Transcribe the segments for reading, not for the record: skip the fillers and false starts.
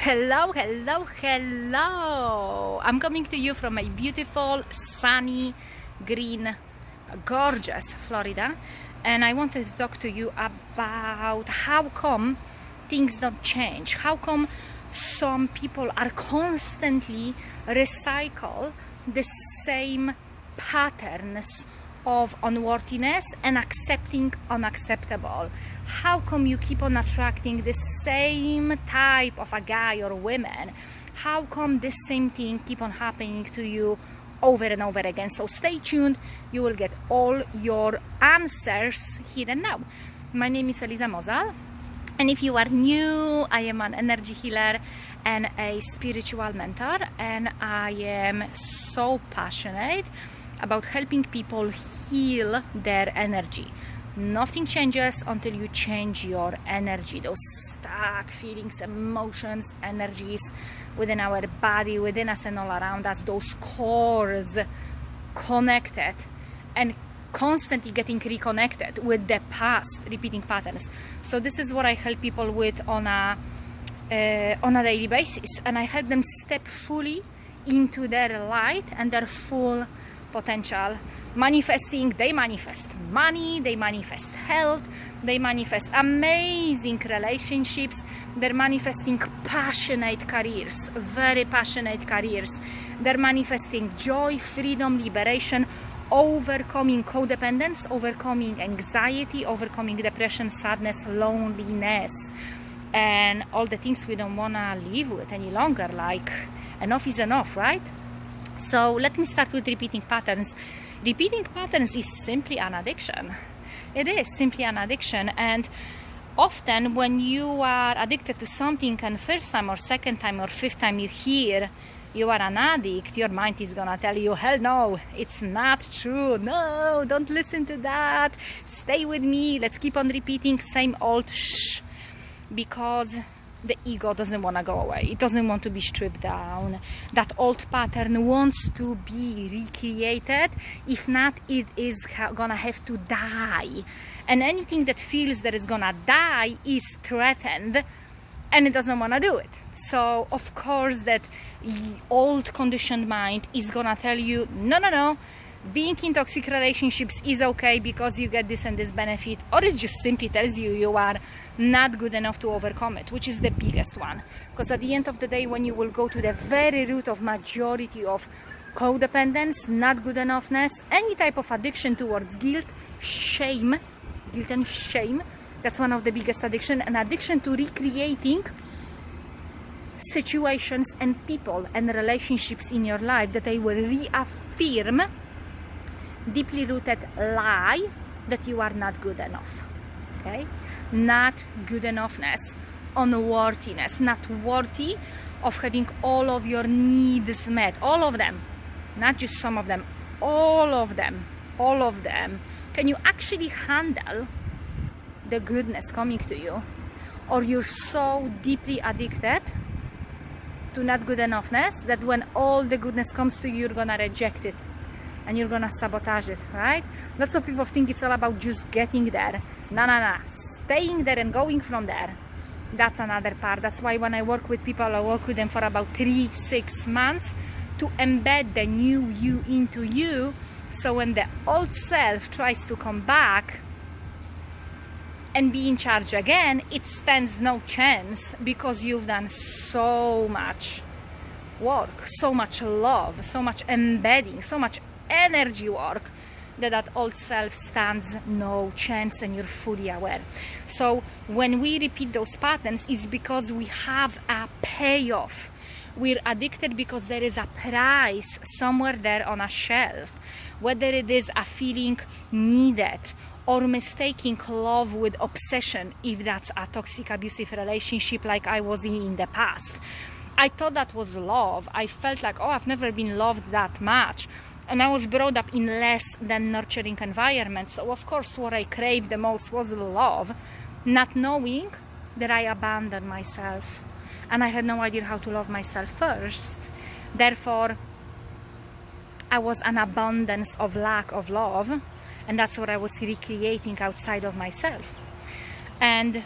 Hello, hello, hello. I'm coming to you from a beautiful, sunny, green, gorgeous Florida, and I wanted to talk to you about how come things don't change. How come some people are constantly recycle the same patterns of unworthiness and accepting unacceptable? How come you keep on attracting the same type of a guy or woman? How come the same thing keep on happening to you over and over again? So stay tuned, you will get all your answers here and now. My name is Eliza Mozal, and if you are new, I am an energy healer and a spiritual mentor, and I am so passionate about helping people heal their energy. Nothing changes until you change your energy. Those stuck feelings, emotions, energies within our body, within us and all around us, those cords connected and constantly getting reconnected with the past, repeating patterns. So this is what I help people with on a daily basis, and I help them step fully into their light and their full potential. Manifesting, they manifest money, they manifest health, they manifest amazing relationships, they're manifesting passionate careers, very passionate careers, they're manifesting joy, freedom, liberation, overcoming codependence, overcoming anxiety, overcoming depression, sadness, loneliness, and all the things we don't want to live with any longer. Like, enough is enough, right? So let me start with repeating patterns. Repeating patterns is simply an addiction. It is simply an addiction, and often when you are addicted to something and first time or second time or fifth time you hear you are an addict, your mind is gonna tell you, hell no, it's not true, no, don't listen to that, stay with me, let's keep on repeating same old shh, because the ego doesn't want to go away. It doesn't want to be stripped down. That old pattern wants to be recreated. If not, it is gonna have to die. And anything that feels that it's gonna die is threatened, and it doesn't want to do it. So of course that old conditioned mind is gonna tell you, no, being in toxic relationships is okay because you get this and this benefit, or it just simply tells you you are not good enough to overcome it, which is the biggest one. Because at the end of the day, when you will go to the very root of majority of codependence, not good enoughness, any type of addiction towards guilt and shame, that's one of the biggest addiction, an addiction to recreating situations and people and relationships in your life that they will reaffirm deeply rooted lie that you are not good enough. Okay, not good enoughness, unworthiness, not worthy of having all of your needs met, all of them, not just some of them, all of them. Can you actually handle the goodness coming to you, or you're so deeply addicted to not good enoughness that when all the goodness comes to you, you're gonna reject it and you're gonna sabotage it, right? Lots of people think it's all about just getting there. No. Staying there and going from there, that's another part. That's why when I work with people, I work with them for about 3-6 months to embed the new you into you. So when the old self tries to come back and be in charge again, it stands no chance, because you've done so much work, so much love, so much embedding, so much energy work, that old self stands no chance, and you're fully aware. So when we repeat those patterns, it's because we have a payoff. We're addicted because there is a price somewhere there on a shelf, whether it is a feeling needed or mistaking love with obsession, if that's a toxic abusive relationship like I was in the past. I thought that was love. I felt like, oh, I've never been loved that much. And I was brought up in less than nurturing environments. So of course what I craved the most was love, not knowing that I abandoned myself. And I had no idea how to love myself first. Therefore, I was an abundance of lack of love. And that's what I was recreating outside of myself. And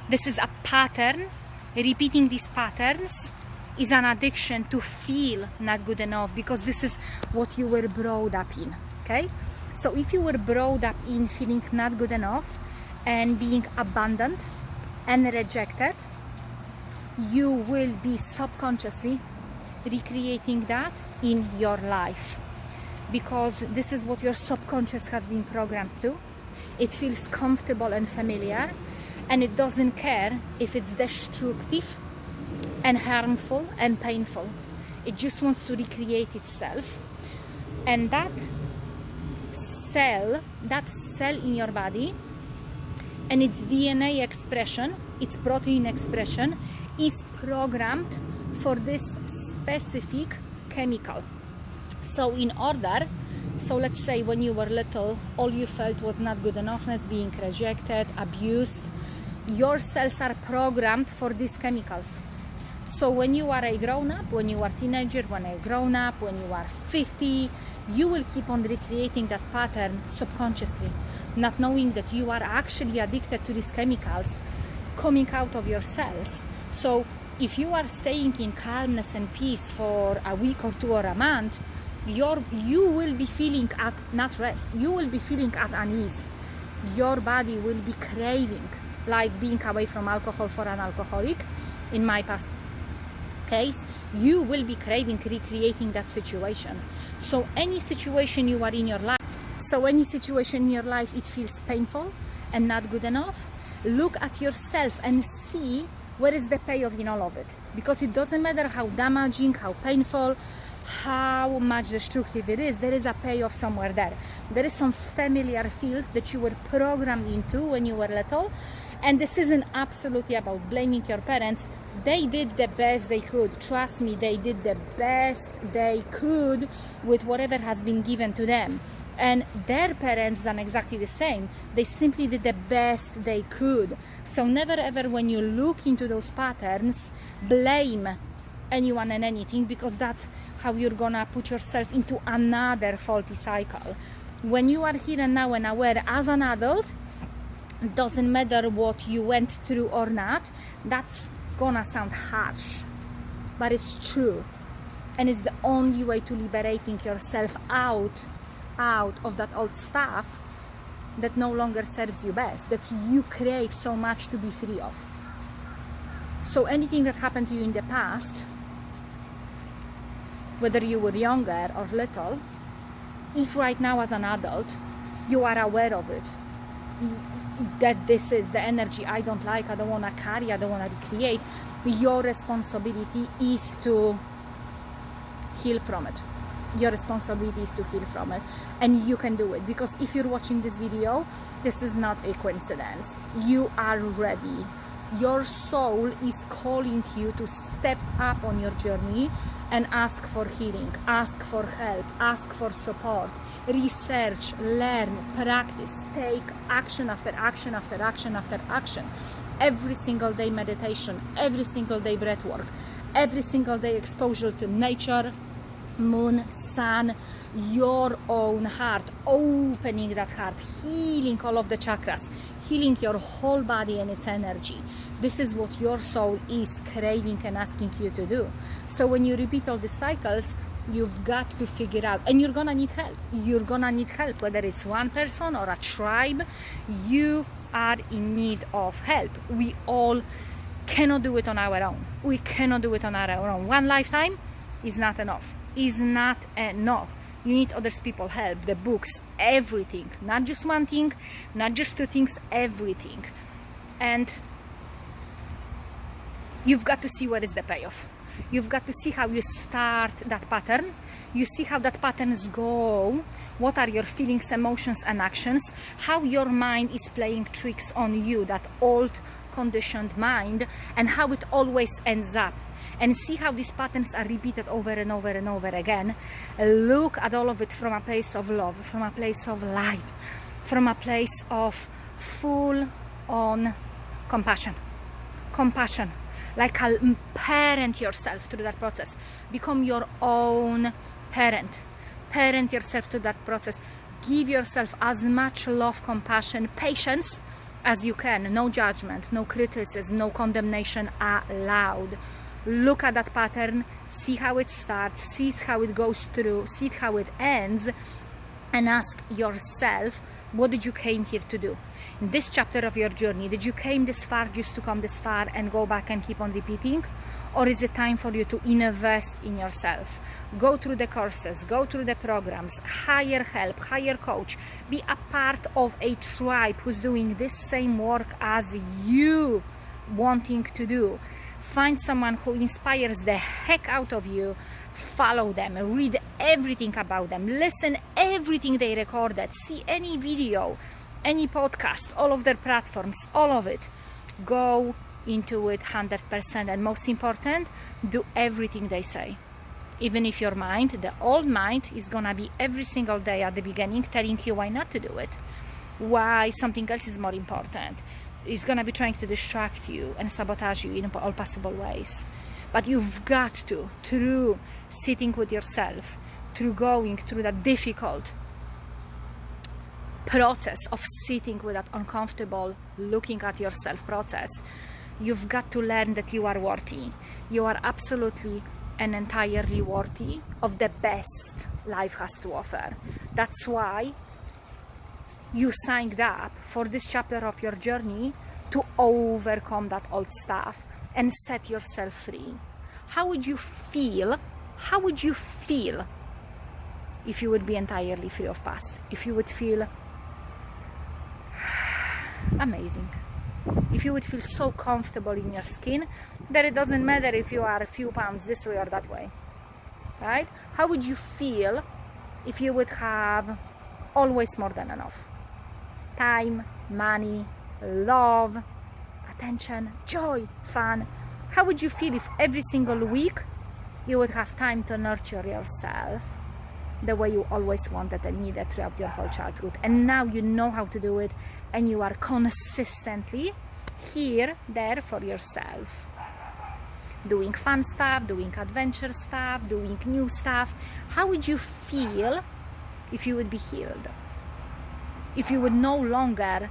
this is a pattern repeating these patterns is an addiction to feel not good enough, because this is what you were brought up in. Okay, so if you were brought up in feeling not good enough and being abandoned and rejected, you will be subconsciously recreating that in your life, because this is what your subconscious has been programmed to. It feels comfortable and familiar, and it doesn't care if it's destructive and harmful and painful. It just wants to recreate itself. And that cell in your body and its DNA expression, its protein expression, is programmed for this specific chemical. So let's say when you were little, all you felt was not good enoughness, being rejected, abused. Your cells are programmed for these chemicals. So when you are a grown-up, when you are a teenager, when you are grown up, when you are 50, you will keep on recreating that pattern subconsciously, not knowing that you are actually addicted to these chemicals coming out of your cells. So if you are staying in calmness and peace for a week or 2 or a month, you will be feeling at not rest. You will be feeling at unease. Your body will be craving, like being away from alcohol for an alcoholic. In my past case, you will be craving recreating that situation. So any situation you are in your life, it feels painful and not good enough, look at yourself and see where is the payoff in all of it. Because it doesn't matter how damaging, how painful, how much destructive it is, there is a payoff somewhere there. There is some familiar field that you were programmed into when you were little. And this isn't absolutely about blaming your parents. They did the best they could. Trust me, they did the best they could with whatever has been given to them. And their parents done exactly the same. They simply did the best they could. So never ever, when you look into those patterns, blame anyone and anything, because that's how you're gonna put yourself into another faulty cycle. When you are here and now and aware as an adult, doesn't matter what you went through or not, that's gonna sound harsh, but it's true, and it's the only way to liberating yourself out of that old stuff that no longer serves you best, that you crave so much to be free of. So anything that happened to you in the past, whether you were younger or little, if right now as an adult you are aware of it, that this is the energy I don't like, I don't want to carry, I don't want to recreate, your responsibility is to heal from it. Your responsibility is to heal from it, and you can do it, because if you're watching this video, this is not a coincidence. You are ready. Your soul is calling you to step up on your journey and ask for healing, ask for help, ask for support, research, learn, practice, take action after action after action after action. Every single day meditation, every single day breath work, every single day exposure to nature, moon, sun, your own heart, opening that heart, healing all of the chakras, healing your whole body and its energy. This is what your soul is craving and asking you to do. So when you repeat all the cycles, you've got to figure out, and you're gonna need help. You're gonna need help, whether it's one person or a tribe. You are in need of help. We all cannot do it on our own. We cannot do it on our own. One lifetime is not enough. Is not enough. You need others people help, the books, everything. Not just one thing, not just two things, everything. And you've got to see where is the payoff. You've got to see how you start that pattern. You see how that patterns go. What are your feelings, emotions, and actions? How your mind is playing tricks on you, that old conditioned mind, and how it always ends up. And see how these patterns are repeated over and over and over again. Look at all of it from a place of love, from a place of light, from a place of full-on compassion. Compassion. Like parent yourself through that process. Become your own parent. Parent yourself to that process. Give yourself as much love, compassion, patience as you can. No judgment, no criticism, no condemnation allowed. Look at that pattern, see how it starts, see how it goes through, see how it ends, and ask yourself, what did you came here to do? In this chapter of your journey, did you came this far just to come this far and go back and keep on repeating? Or is it time for you to invest in yourself? Go through the courses, go through the programs, hire help, hire coach, be a part of a tribe who's doing this same work as you wanting to do. Find someone who inspires the heck out of you, follow them, read everything about them, listen everything they recorded, see any video, any podcast, all of their platforms, all of it. Go into it 100%, and most important, do everything they say. Even if your mind, the old mind, is gonna be every single day at the beginning telling you why not to do it, why something else is more important. It's gonna be trying to distract you and sabotage you in all possible ways. But you've got to, through sitting with yourself, through going through that difficult process of sitting with that uncomfortable looking at yourself process, you've got to learn that you are worthy. You are absolutely and entirely worthy of the best life has to offer. That's why you signed up for this chapter of your journey, to overcome that old stuff and set yourself free. How would you feel? How would you feel if you would be entirely free of past? If you would feel amazing. If you would feel so comfortable in your skin that it doesn't matter if you are a few pounds this way or that way, right? How would you feel if you would have always more than enough? Time, money, love, attention, joy, fun. How would you feel if every single week you would have time to nurture yourself the way you always wanted and needed throughout your whole childhood? And now you know how to do it, and you are consistently there for yourself. Doing fun stuff, doing adventure stuff, doing new stuff. How would you feel if you would be healed? If you would no longer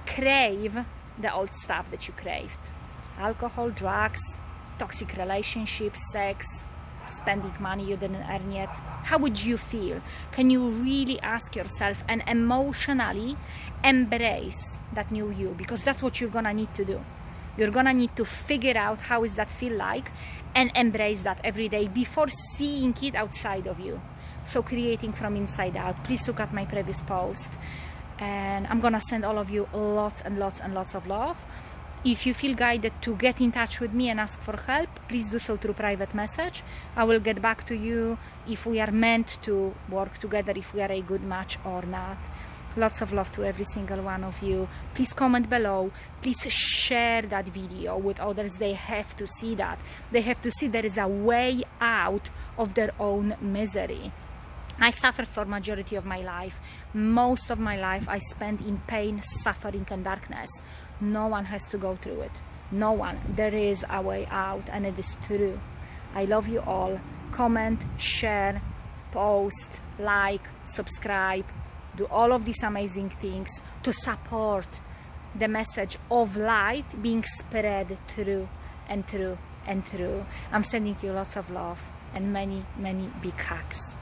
crave the old stuff that you craved. Alcohol, drugs, toxic relationships, sex, spending money you didn't earn yet. How would you feel? Can you really ask yourself and emotionally embrace that new you? Because that's what you're gonna need to do. You're gonna need to figure out how is that feel like and embrace that every day before seeing it outside of you. So creating from inside out. Please look at my previous post, and I'm gonna send all of you lots and lots and lots of love. If you feel guided to get in touch with me and ask for help, please do so through private message. I will get back to you if we are meant to work together, if we are a good match or not. Lots of love to every single one of you. Please comment below. Please share that video with others. They have to see that. They have to see there is a way out of their own misery. I suffered for majority of my life. Most of my life I spent in pain, suffering and darkness. No one has to go through it. No one. There is a way out, and it is true. I love you all. Comment, share, post, like, subscribe. Do all of these amazing things to support the message of light being spread through and through and through. I'm sending you lots of love and many, many big hugs.